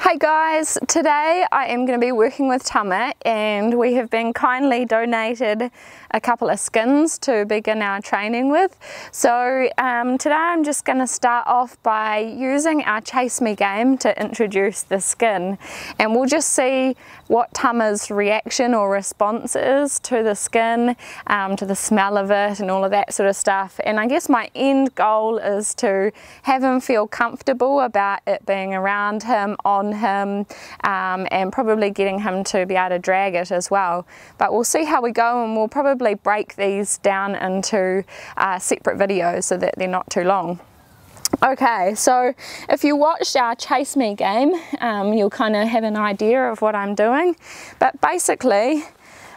Hi guys, today I am going to be working with Tama, and we have been kindly donated a couple of skins to begin our training with. So today I'm just going to start off by using our Chase Me game to introduce the skin, and we'll just see what Tama's reaction or response is to the skin, to the smell of it and all of that sort of stuff. And I guess my end goal is to have him feel comfortable about it being around him, on him, and probably getting him to be able to drag it as well. But we'll see how we go, and we'll probably break these down into separate videos so that they're not too long. Okay, so if you watched our Chase Me game, you'll kind of have an idea of what I'm doing. But basically,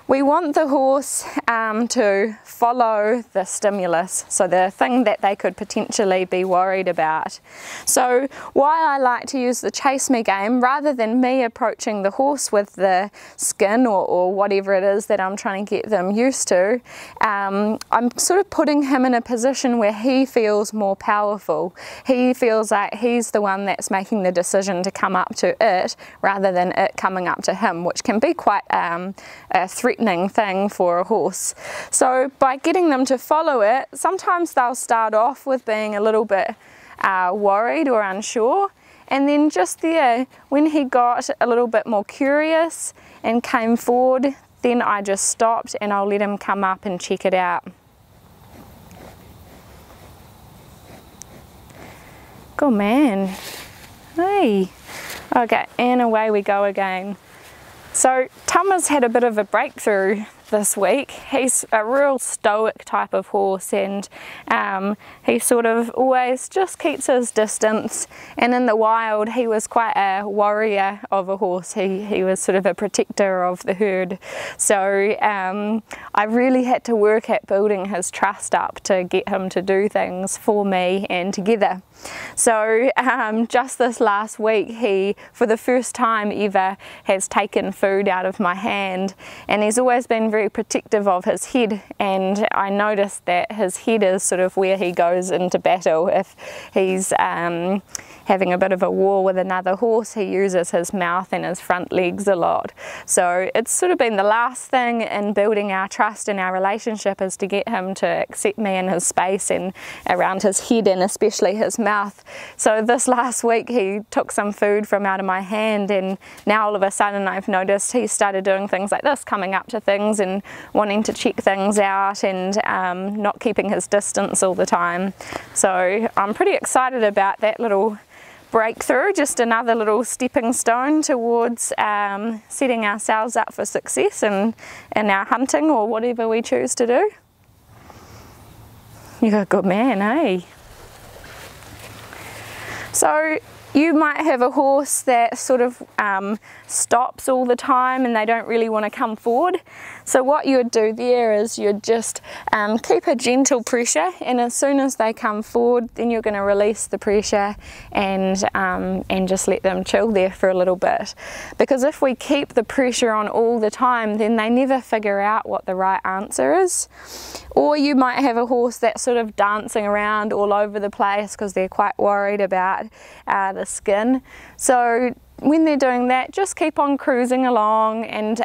we want the horse to follow the stimulus, so the thing that they could potentially be worried about. So why I like to use the Chase Me game, rather than me approaching the horse with the skin or whatever it is that I'm trying to get them used to, I'm sort of putting him in a position where he feels more powerful. He feels like he's the one that's making the decision to come up to it rather than it coming up to him, which can be quite a threatening thing for a horse. So by getting them to follow it, sometimes they'll start off with being a little bit worried or unsure, and then just there, when he got a little bit more curious and came forward, then I just stopped and I'll let him come up and check it out. Good man. Hey. Okay, and away we go again. So Tama's had a bit of a breakthrough this week. He's a real stoic type of horse, and he sort of always just keeps his distance, and in the wild he was quite a warrior of a horse. He was sort of a protector of the herd. So I really had to work at building his trust up to get him to do things for me and together. So just this last week, he, for the first time ever, has taken food out of my hand, and he's always been very protective of his head, and I noticed that his head is sort of where he goes into battle. If he's having a bit of a war with another horse, he uses his mouth and his front legs a lot. So it's sort of been the last thing in building our trust and our relationship, is to get him to accept me in his space and around his head, and especially his mouth. So this last week he took some food from out of my hand, and now all of a sudden I've noticed he started doing things like this, coming up to things and wanting to check things out, and not keeping his distance all the time. So I'm pretty excited about that little breakthrough, just another little stepping stone towards setting ourselves up for success in our hunting or whatever we choose to do. You're a good man, eh? So you might have a horse that sort of stops all the time and they don't really want to come forward. So what you would do there is you'd just keep a gentle pressure, and as soon as they come forward, then you're going to release the pressure and just let them chill there for a little bit. Because if we keep the pressure on all the time, then they never figure out what the right answer is. Or you might have a horse that's sort of dancing around all over the place because they're quite worried about the skin. So when they're doing that, just keep on cruising along and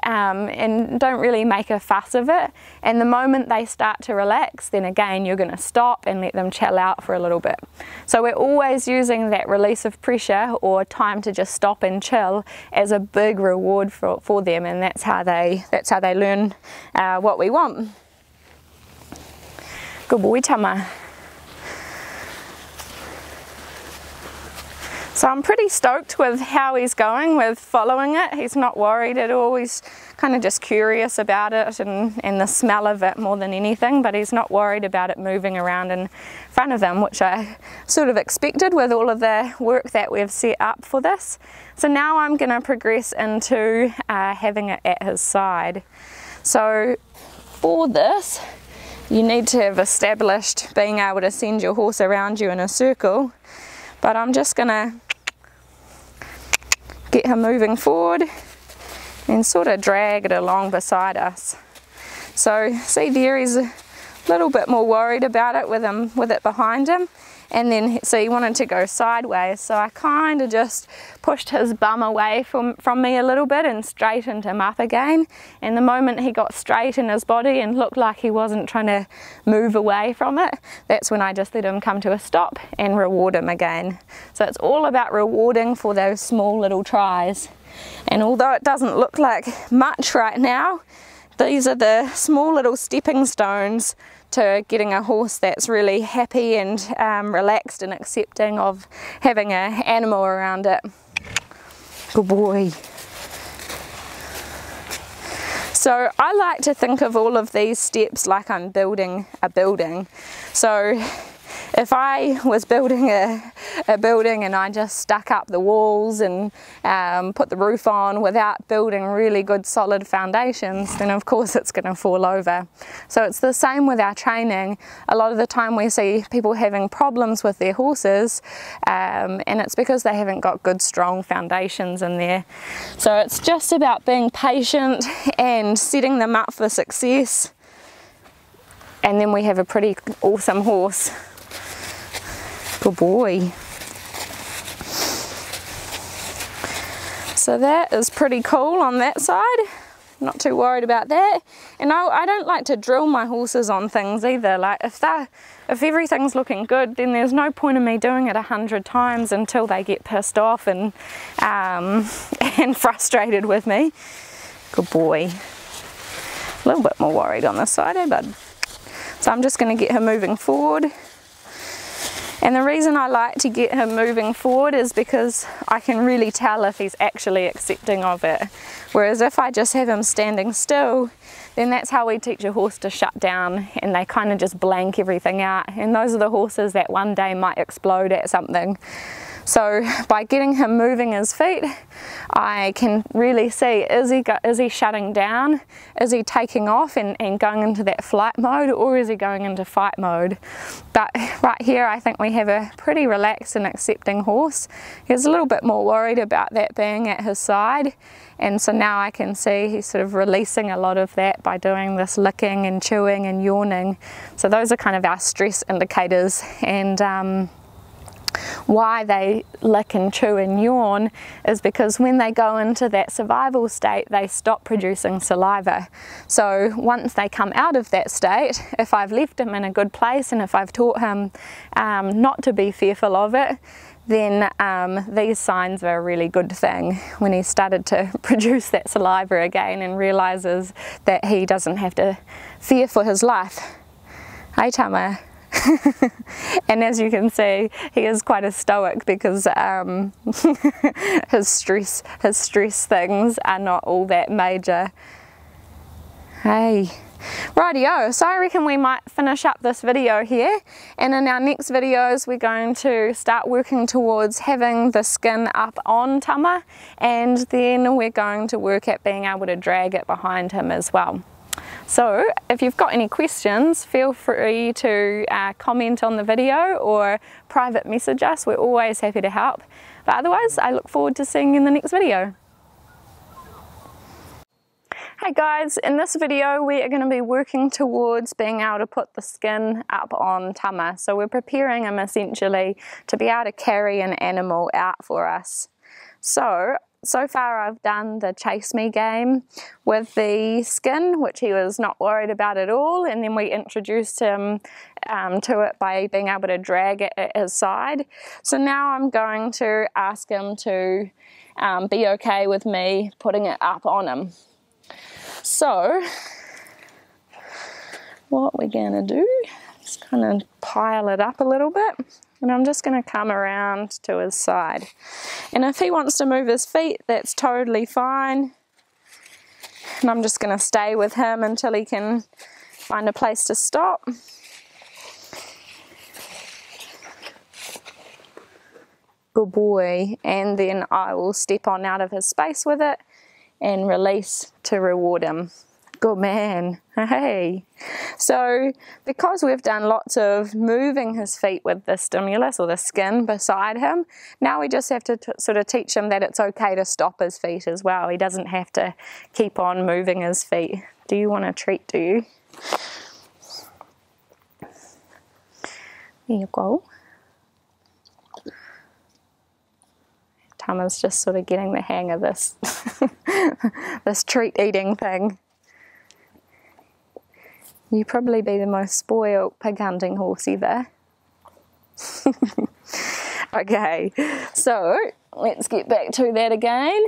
don't really make a fuss of it. And the moment they start to relax, then again you're going to stop and let them chill out for a little bit. So we're always using that release of pressure or time to just stop and chill as a big reward for them, and that's how they learn what we want. Good boy, Tama. So I'm pretty stoked with how he's going with following it. He's not worried at all. He's kind of just curious about it and the smell of it more than anything, but he's not worried about it moving around in front of him, which I sort of expected with all of the work that we've set up for this. So now I'm going to progress into having it at his side. So for this, you need to have established being able to send your horse around you in a circle, but I'm just going to get him moving forward and sort of drag it along beside us. So see there, he's a little bit more worried about it with it behind him, and then so he wanted to go sideways, so I kind of just pushed his bum away from me a little bit and straightened him up again. And the moment he got straight in his body and looked like he wasn't trying to move away from it, that's when I just let him come to a stop and reward him again. So it's all about rewarding for those small little tries. And although it doesn't look like much right now, these are the small little stepping stones to getting a horse that's really happy and relaxed and accepting of having an animal around it. Good boy. So I like to think of all of these steps like I'm building a building. So if I was building a building and I just stuck up the walls and put the roof on without building really good solid foundations, then of course it's going to fall over. So it's the same with our training. A lot of the time we see people having problems with their horses, and it's because they haven't got good strong foundations in there. So it's just about being patient and setting them up for success, and then we have a pretty awesome horse. Good boy. So that is pretty cool on that side. Not too worried about that. And I don't like to drill my horses on things either. Like if everything's looking good, then there's no point in me doing it 100 times until they get pissed off and frustrated with me. Good boy. A little bit more worried on this side, eh bud? So I'm just going to get him moving forward. And the reason I like to get him moving forward is because I can really tell if he's actually accepting of it. Whereas if I just have him standing still, then that's how we teach a horse to shut down, and they kind of just blank everything out. And those are the horses that one day might explode at something. So by getting him moving his feet, I can really see, is he shutting down? Is he taking off and going into that flight mode, or is he going into fight mode? But right here I think we have a pretty relaxed and accepting horse. He's a little bit more worried about that being at his side, and so now I can see he's sort of releasing a lot of that by doing this licking and chewing and yawning. So those are kind of our stress indicators, and why they lick and chew and yawn is because when they go into that survival state, they stop producing saliva. So once they come out of that state, if I've left him in a good place and if I've taught him not to be fearful of it, then these signs are a really good thing. When he started to produce that saliva again and realizes that he doesn't have to fear for his life. Hey Tama. And as you can see, he is quite a stoic because his stress things are not all that major. Hey, rightio, so I reckon we might finish up this video here, and in our next videos we're going to start working towards having the skin up on Tama, and then we're going to work at being able to drag it behind him as well. So if you've got any questions, feel free to comment on the video or private message us. We're always happy to help. But otherwise, I look forward to seeing you in the next video. Hey guys, in this video we are going to be working towards being able to put the skin up on Tama. So we're preparing him essentially to be able to carry an animal out for us. So far I've done the chase me game with the skin, which he was not worried about at all, and then we introduced him to it by being able to drag it at his side. So now I'm going to ask him to be okay with me putting it up on him. So what we're going to do is kind of pile it up a little bit. And I'm just going to come around to his side. And if he wants to move his feet, that's totally fine. And I'm just going to stay with him until he can find a place to stop. Good boy. And then I will step on out of his space with it and release to reward him. Good man. Hey. So because we've done lots of moving his feet with the stimulus or the skin beside him, now we just have to sort of teach him that it's okay to stop his feet as well. He doesn't have to keep on moving his feet. Do you want a treat, do you? There you go. Tama's just sort of getting the hang of this, this treat eating thing. You'd probably be the most spoiled pig hunting horse ever. Okay, so let's get back to that again.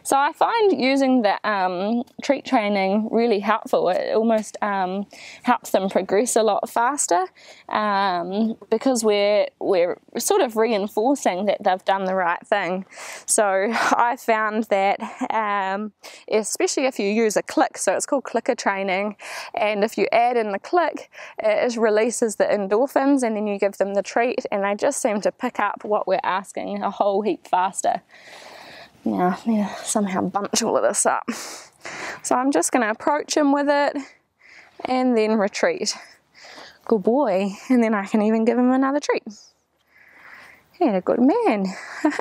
So I find using the treat training really helpful. It almost helps them progress a lot faster because we're sort of reinforcing that they've done the right thing. So I found that especially if you use a click, so it's called clicker training, and if you add in the click, it releases the endorphins, and then you give them the treat, and they just seem to pick up what we're asking a whole heap faster. Now, somehow bunch all of this up. So I'm just going to approach him with it and then retreat. Good boy. And then I can even give him another treat. Yeah, a good man.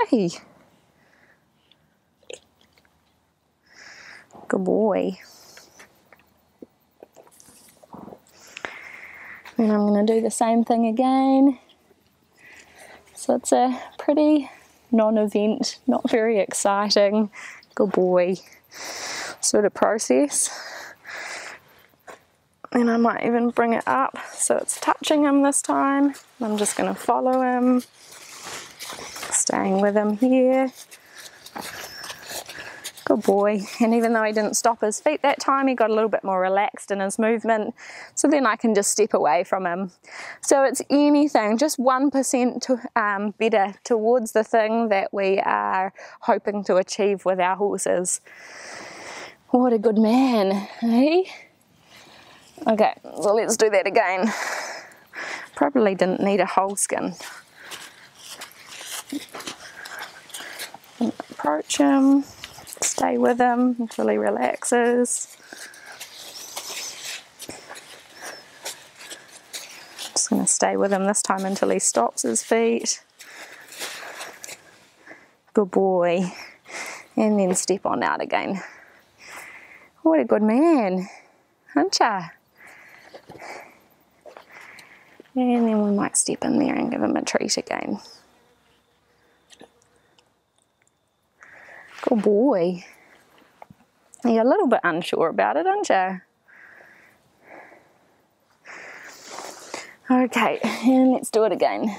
Hey. Good boy. And I'm going to do the same thing again. So it's a pretty non-event, not very exciting, good boy sort of process. And I might even bring it up so it's touching him this time. I'm just going to follow him, staying with him here. Good boy. And even though he didn't stop his feet that time, he got a little bit more relaxed in his movement. So then I can just step away from him. So it's anything, just 1% better towards the thing that we are hoping to achieve with our horses. What a good man, eh? Okay, so let's do that again. Probably didn't need a whole skin. Approach him. Stay with him until he relaxes. Just going to stay with him this time until he stops his feet. Good boy. And then step on out again. What a good man, aren't ya? And then we might step in there and give him a treat again. Good boy. You're a little bit unsure about it, aren't you? Okay, and let's do it again.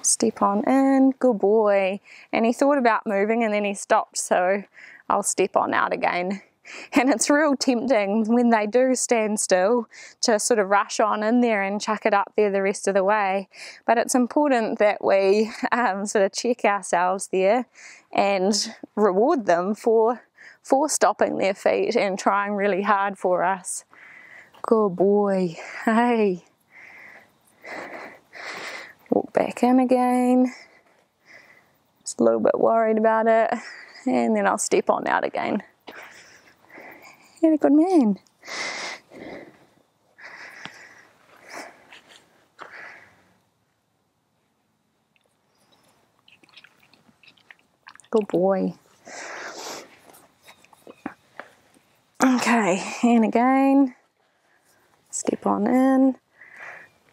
Step on in, good boy. And he thought about moving and then he stopped, so I'll step on out again. And it's real tempting when they do stand still to sort of rush on in there and chuck it up there the rest of the way. But it's important that we sort of check ourselves there and reward them for stopping their feet and trying really hard for us. Good boy. Hey. Walk back in again. Just a little bit worried about it. And then I'll step on out again. You're a good man. Good boy. Okay, and again, step on in.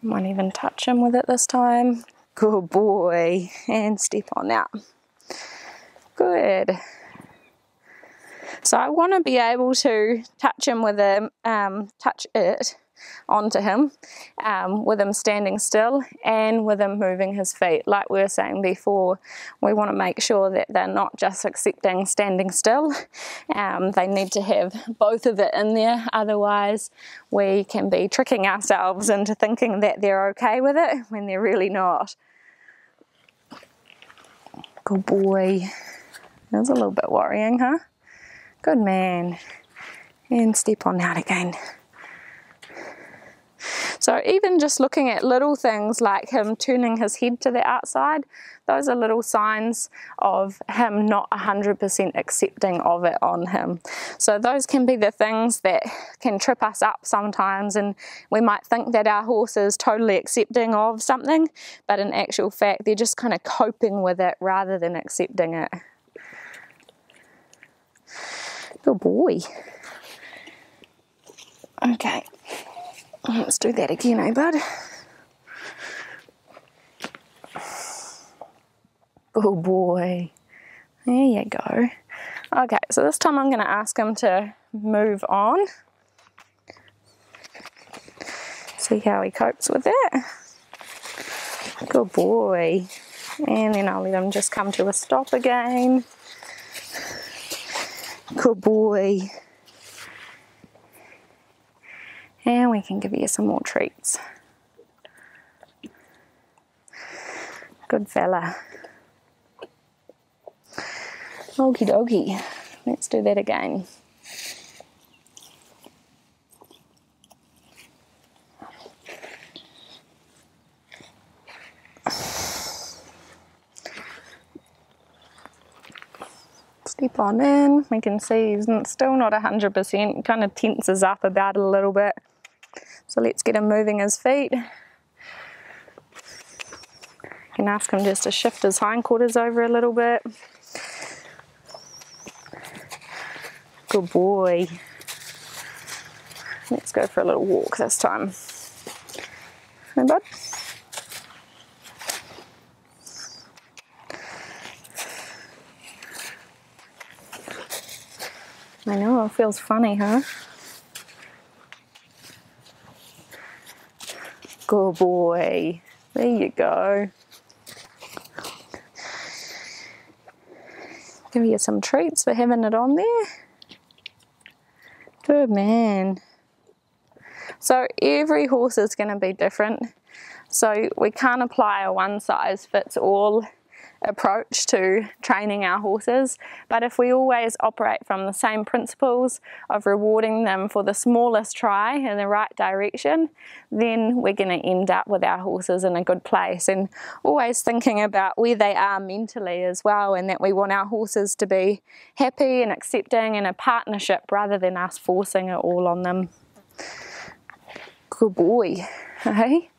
Might even touch him with it this time. Good boy. And step on out. Good. So I want to be able to touch him with touch it onto him with him standing still and with him moving his feet. Like we were saying before, we want to make sure that they're not just accepting standing still. They need to have both of it in there, otherwise we can be tricking ourselves into thinking that they're okay with it when they're really not. Good boy. That's a little bit worrying, huh? Good man. And step on out again. So even just looking at little things like him turning his head to the outside, those are little signs of him not 100% accepting of it on him. So those can be the things that can trip us up sometimes, and we might think that our horse is totally accepting of something, but in actual fact they're just kind of coping with it rather than accepting it. Good boy. Okay, let's do that again, eh, bud? Good boy. There you go. Okay, so this time I'm going to ask him to move on. See how he copes with it. Good boy. And then I'll let him just come to a stop again. Good boy. And we can give you some more treats. Good fella. Okie dokie. Let's do that again. Step on in. We can see he's still not 100%. Kind of tenses up about it a little bit. So let's get him moving his feet. You can ask him just to shift his hindquarters over a little bit. Good boy. Let's go for a little walk this time. Hey, bud. I know, it feels funny, huh? Good boy. There you go. Give you some treats for having it on there. Good man. So every horse is going to be different. So we can't apply a one-size-fits-all approach to training our horses, but if we always operate from the same principles of rewarding them for the smallest try in the right direction, then we're going to end up with our horses in a good place, and always thinking about where they are mentally as well, and that we want our horses to be happy and accepting in a partnership rather than us forcing it all on them. Good boy, hey?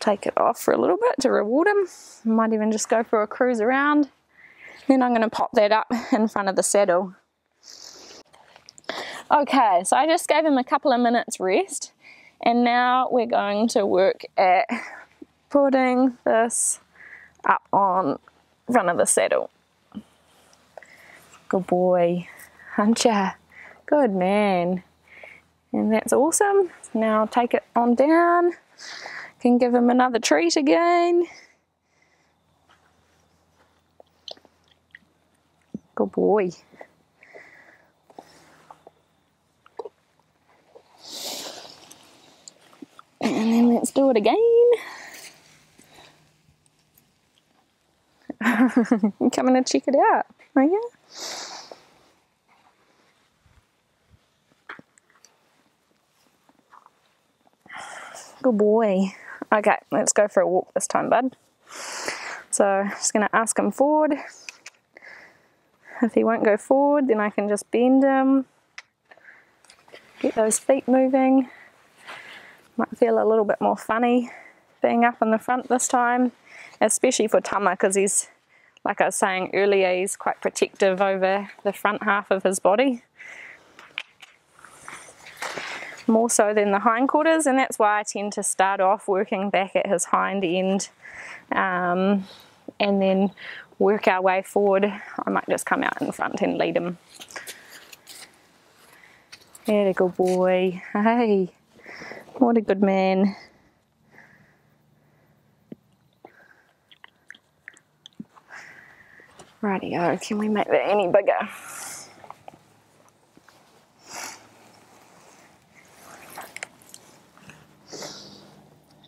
Take it off for a little bit to reward him. Might even just go for a cruise around. Then I'm going to pop that up in front of the saddle. Okay, so I just gave him a couple of minutes rest, and now we're going to work at putting this up on front of the saddle. Good boy, huncher. Good man. And that's awesome. Now take it on down. Can give him another treat again. Good boy. And then let's do it again. You coming to check it out, are you? Good boy. Okay, let's go for a walk this time, bud. So just going to ask him forward. If he won't go forward, then I can just bend him. Get those feet moving. Might feel a little bit more funny being up in the front this time, especially for Tama, because he's, like I was saying earlier, he's quite protective over the front half of his body. More so than the hindquarters, and that's why I tend to start off working back at his hind end and then work our way forward. I might just come out in front and lead him. There, a good boy. Hey, what a good man. Rightio, can we make that any bigger?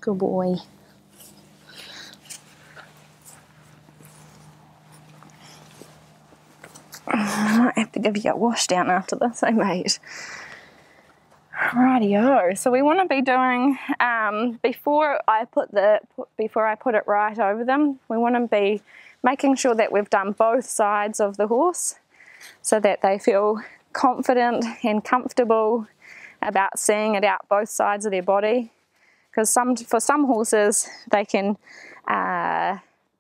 Good boy. I might have to give you a wash down after this, eh, mate? Rightio. So we want to be doing before I put it right over them, we want to be making sure that we've done both sides of the horse, so that they feel confident and comfortable about seeing it out both sides of their body. Because for some horses, they can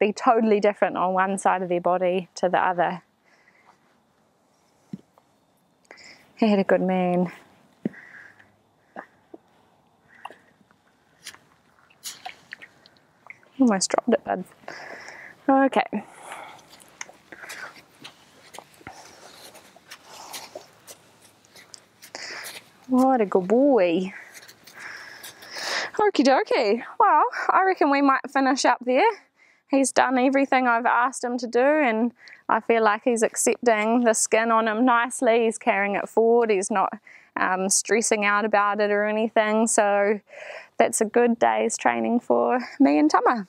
be totally different on one side of their body to the other. He had a good man. Almost dropped it, bud. Okay. What a good boy. Okie dokie. Well, I reckon we might finish up there. He's done everything I've asked him to do, and I feel like he's accepting the skin on him nicely. He's carrying it forward. He's not stressing out about it or anything. So that's a good day's training for me and Tama.